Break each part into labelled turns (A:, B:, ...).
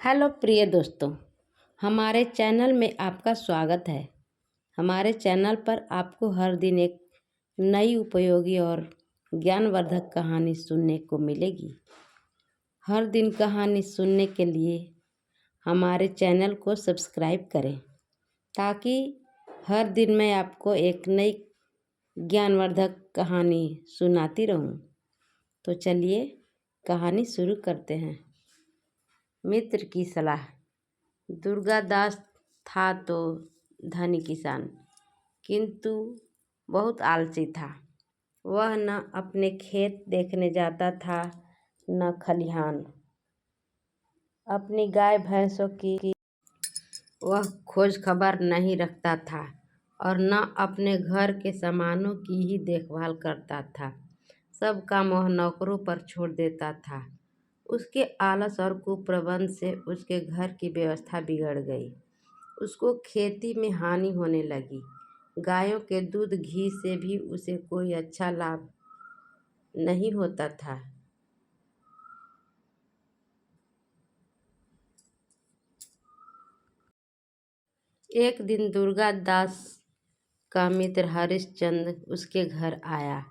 A: Hello प्रिय दोस्तों, हमारे चैनल में आपका स्वागत है। हमारे चैनल पर आपको हर दिन एक नई उपयोगी और ज्ञानवर्धक कहानी सुनने को मिलेगी। हर दिन कहानी सुनने के लिए हमारे चैनल को सब्सक्राइब करें ताकि हर दिन मैं आपको एक नई ज्ञानवर्धक कहानी सुनाती रहूं। तो चलिए कहानी शुरू करते हैं। मित्र की सलाह। दुर्गादास था तो धनी किसान, किंतु बहुत आलसी था। वह न अपने खेत देखने जाता था, न खलिहान। अपनी गाय भैंसों की वह खोज खबर नहीं रखता था और न अपने घर के सामानों की ही देखभाल करता था। सब काम वह नौकरों पर छोड़ देता था। उसके आलस और कुप्रबंध से उसके घर की व्यवस्था बिगड़ गई। उसको खेती में हानि होने लगी। गायों के दूध घी से भी उसे कोई अच्छा लाभ नहीं होता था। एक दिन दुर्गादास का मित्र हरिश्चंद्र उसके घर आया।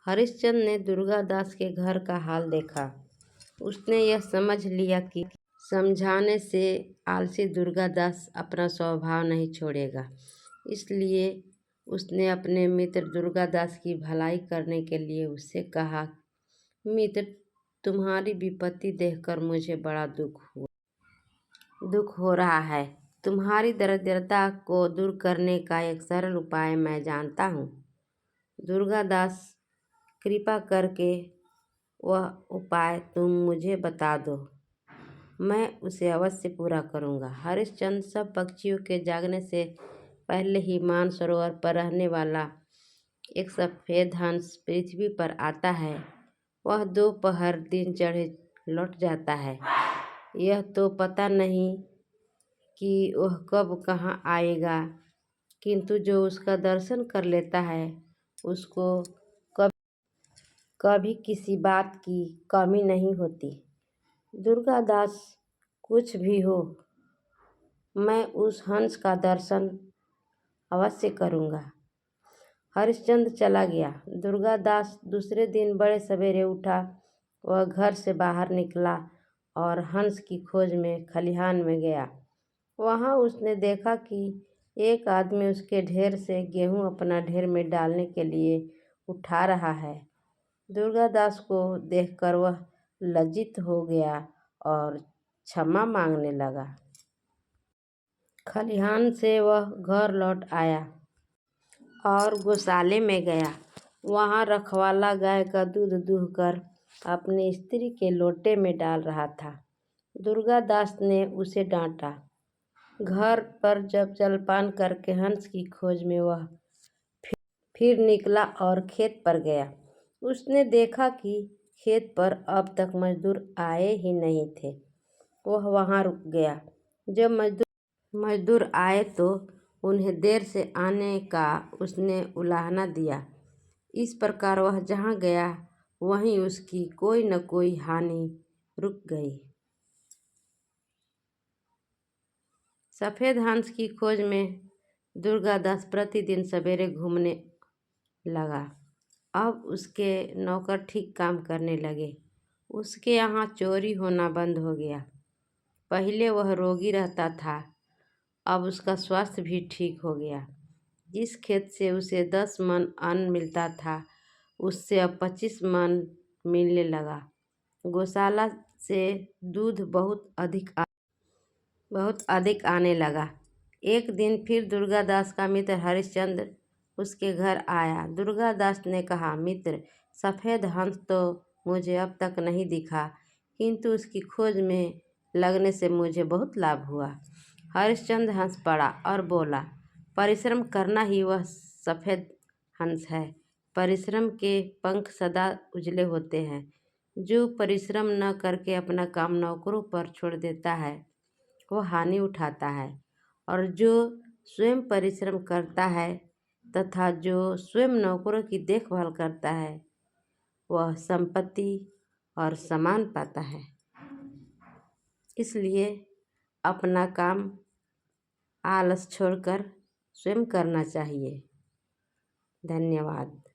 A: हरिश्चंद्र ने दुर्गादास के घर का हाल देखा। उसने यह समझ लिया कि समझाने से आलसी दुर्गादास अपना स्वभाव नहीं छोड़ेगा। इसलिए उसने अपने मित्र दुर्गादास की भलाई करने के लिए उससे कहा, मित्र, तुम्हारी विपत्ति देखकर मुझे बड़ा दुख हो रहा है। तुम्हारी दरिद्रता को दूर करने का एक सरल उपाय मैं जानता हूँ। दुर्गादास, कृपा करके वह उपाय तुम मुझे बता दो, मैं उसे अवश्य पूरा करूँगा। हरिश्चंद्र, सब पक्षियों के जागने से पहले ही मानसरोवर पर रहने वाला एक सफ़ेद हंस पृथ्वी पर आता है। वह दोपहर दिन चढ़े लौट जाता है। यह तो पता नहीं कि वह कब कहाँ आएगा, किंतु जो उसका दर्शन कर लेता है उसको कभी किसी बात की कमी नहीं होती। दुर्गादास, कुछ भी हो, मैं उस हंस का दर्शन अवश्य करूँगा। हरिश्चंद्र चला गया। दुर्गादास दूसरे दिन बड़े सवेरे उठा। वह घर से बाहर निकला और हंस की खोज में खलिहान में गया। वहाँ उसने देखा कि एक आदमी उसके ढेर से गेहूँ अपना ढेर में डालने के लिए उठा रहा है। दुर्गादास को देखकर वह लज्जित हो गया और क्षमा मांगने लगा। खलिहान से वह घर लौट आया और गौशाले में गया। वहाँ रखवाला गाय का दूध दूहकर अपनी स्त्री के लोटे में डाल रहा था। दुर्गादास ने उसे डांटा। घर पर जब जलपान करके हंस की खोज में वह फिर निकला और खेत पर गया। उसने देखा कि खेत पर अब तक मजदूर आए ही नहीं थे। वह वहाँ रुक गया। जब मजदूर आए तो उन्हें देर से आने का उसने उलाहना दिया। इस प्रकार वह जहाँ गया वहीं उसकी कोई न कोई हानि रुक गई। सफ़ेद हंस की खोज में दुर्गादास प्रतिदिन सवेरे घूमने लगा। अब उसके नौकर ठीक काम करने लगे। उसके यहाँ चोरी होना बंद हो गया। पहले वह रोगी रहता था, अब उसका स्वास्थ्य भी ठीक हो गया। जिस खेत से उसे 10 मन अन्न मिलता था, उससे अब 25 मन मिलने लगा। गौशाला से दूध बहुत अधिक आने लगा। एक दिन फिर दुर्गादास का मित्र हरिश्चंद्र उसके घर आया। दुर्गादास ने कहा, मित्र, सफ़ेद हंस तो मुझे अब तक नहीं दिखा, किंतु उसकी खोज में लगने से मुझे बहुत लाभ हुआ। हरिश्चंद्र हंस पड़ा और बोला, परिश्रम करना ही वह सफ़ेद हंस है। परिश्रम के पंख सदा उजले होते हैं। जो परिश्रम न करके अपना काम नौकरों पर छोड़ देता है वह हानि उठाता है, और जो स्वयं परिश्रम करता है तथा जो स्वयं नौकरों की देखभाल करता है वह संपत्ति और सम्मान पाता है। इसलिए अपना काम आलस छोड़कर स्वयं करना चाहिए। धन्यवाद।